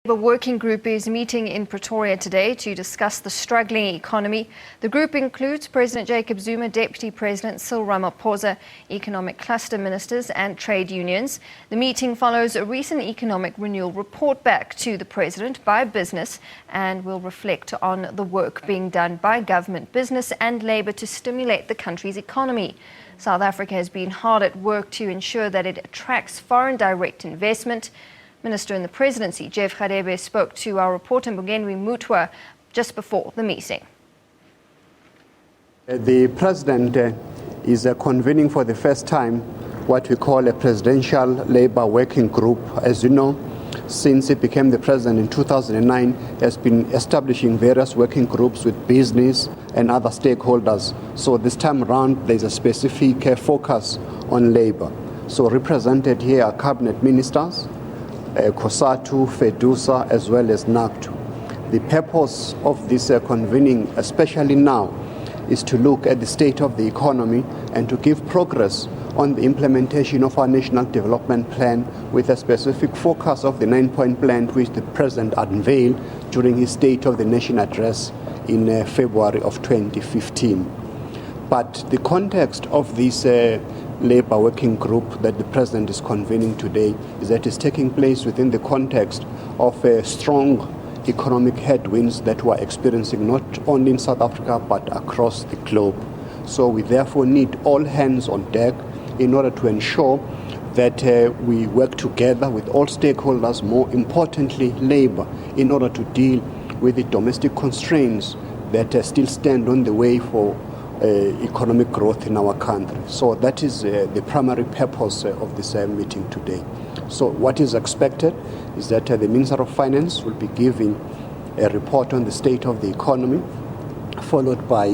The working group is meeting in Pretoria today to discuss the struggling economy. The group includes President Jacob Zuma, Deputy President Cyril Ramaphosa, economic cluster ministers and trade unions. The meeting follows a recent economic renewal report back to the President by business and will reflect on the work being done by government, business and labour to stimulate the country's economy. South Africa has been hard at work to ensure that it attracts foreign direct investment. Minister in the Presidency, Jeff Radebe, spoke to our reporter Mbongeni Mutwa just before the meeting. The President is convening for the first time what we call a Presidential Labour Working Group. As you know, since he became the President in 2009, has been establishing various working groups with business and other stakeholders. So this time around, there's a specific focus on labour. So represented here are cabinet ministers, COSATU, FEDUSA, as well as NACTU. The purpose of this convening, especially now, is to look at the state of the economy and to give progress on the implementation of our National Development Plan with a specific focus of the 9-point plan which the President unveiled during his State of the Nation address in February of 2015. But the context of this Labour Working Group that the President is convening today is that it's taking place within the context of strong economic headwinds that we're experiencing not only in South Africa but across the globe. So we therefore need all hands on deck in order to ensure that we work together with all stakeholders, more importantly labour, in order to deal with the domestic constraints that still stand on the way for economic growth in our country. So that is the primary purpose of this meeting today. So what is expected is that the Minister of Finance will be giving a report on the state of the economy, followed by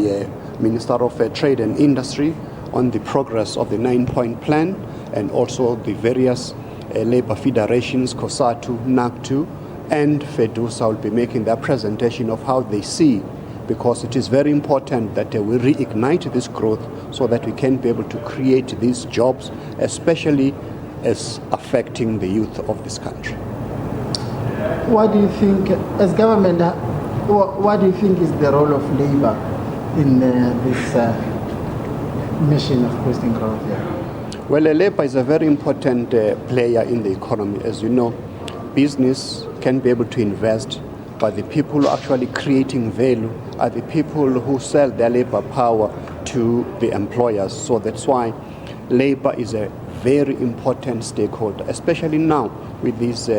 Minister of Trade and Industry on the progress of the 9-point plan, and also the various labour federations, COSATU, NACTU, and FEDUSA will be making their presentation of how they see, because it is very important that we reignite this growth so that we can be able to create these jobs, especially as affecting the youth of this country. What do you think, as government, what do you think is the role of labour in this mission of boosting growth here? Well, labour is a very important player in the economy. As you know, business can be able to invest, but the people who are actually creating value are the people who sell their labor power to the employers. So that's why labor is a very important stakeholder, especially now with these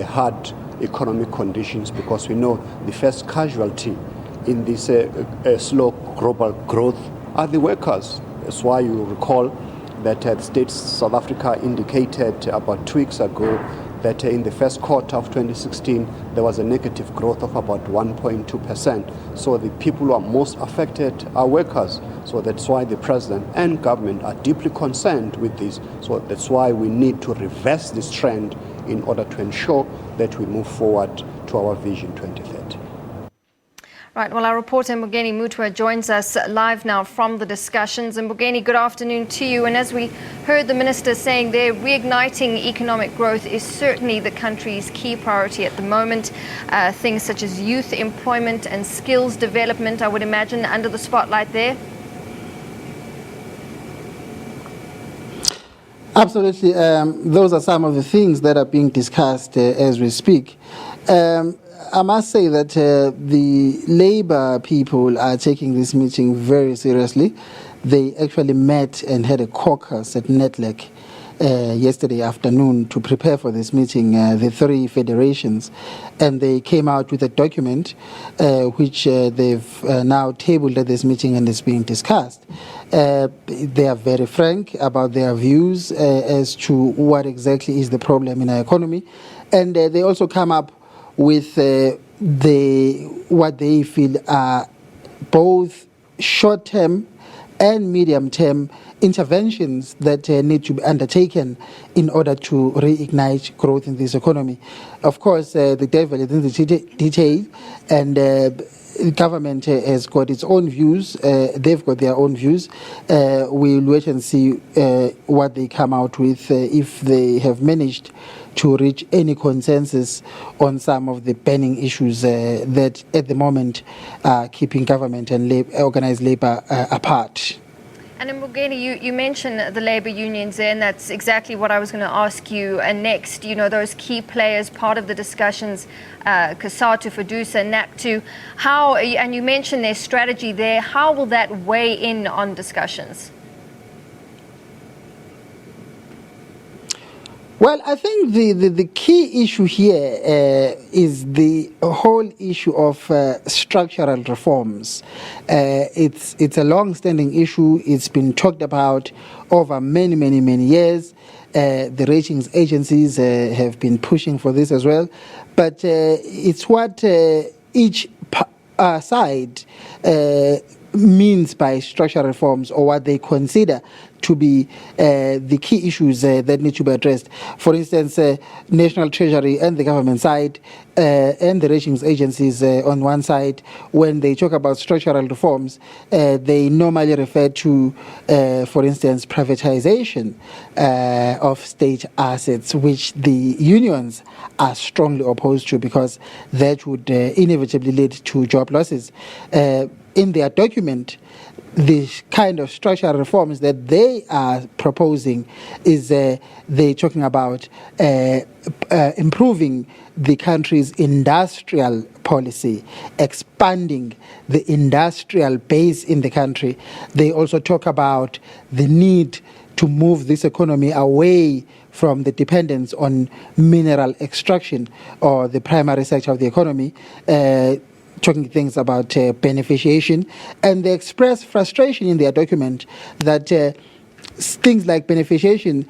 hard economic conditions, because we know the first casualty in this slow global growth are the workers. That's why you recall that the States South Africa indicated about 2 weeks ago that in the first quarter of 2016, there was a negative growth of about 1.2%. So the people who are most affected are workers. So that's why the President and government are deeply concerned with this. So that's why we need to reverse this trend in order to ensure that we move forward to our Vision 2030. Right, well, our reporter Mbongeni Mutwa joins us live now from the discussions. And Mbongeni, good afternoon to you. And as we heard the Minister saying there, reigniting economic growth is certainly the country's key priority at the moment. Things such as youth employment and skills development, I would imagine, under the spotlight there. Absolutely. Those are some of the things that are being discussed as we speak. I must say that the Labour people are taking this meeting very seriously. They actually met and had a caucus at Netlek yesterday afternoon to prepare for this meeting, the 3 federations, and they came out with a document which they've now tabled at this meeting and is being discussed. They are very frank about their views as to what exactly is the problem in our economy, and they also come up with what they feel are both short-term and medium-term interventions that need to be undertaken in order to reignite growth in this economy. Of course, the devil is in the detail, and the government has got its own views. They've got their own views. We'll wait and see what they come out with, if they have managed to reach any consensus on some of the burning issues that at the moment are keeping government and organized labor apart. And Mbugeni, you mentioned the labour unions there, and that's exactly what I was going to ask you next. You know, those key players, part of the discussions, COSATU, FEDUSA, NAPTU, how, and you mentioned their strategy there, how will that weigh in on discussions? Well, I think the key issue here is the whole issue of structural reforms. It's a long-standing issue. It's been talked about over many years. The ratings agencies have been pushing for this as well. But it's what each side means by structural reforms, or what they consider to be the key issues that need to be addressed. For instance, National Treasury and the government side and the ratings agencies on one side, when they talk about structural reforms, they normally refer to, for instance, privatization of state assets, which the unions are strongly opposed to, because that would inevitably lead to job losses. In their document, the kind of structural reforms that they are proposing is they're talking about improving the country's industrial policy, expanding the industrial base in the country. They also talk about the need to move this economy away from the dependence on mineral extraction, or the primary sector of the economy, talking things about beneficiation, and they express frustration in their document that things like beneficiation,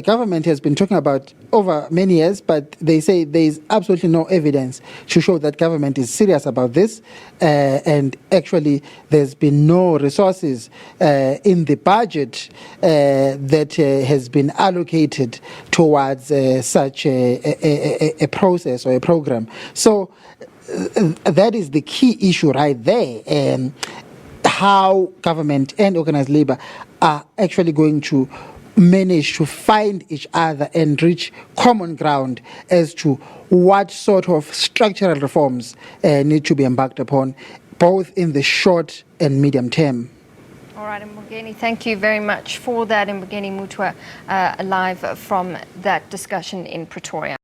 government has been talking about over many years, but they say there is absolutely no evidence to show that government is serious about this, and actually there's been no resources in the budget that has been allocated towards such a process or a program. So that is the key issue right there, how government and organized labor are actually going to manage to find each other and reach common ground as to what sort of structural reforms need to be embarked upon, both in the short and medium term. All right, Mbugeni, thank you very much for that. Mbugeni Mutwa, live from that discussion in Pretoria.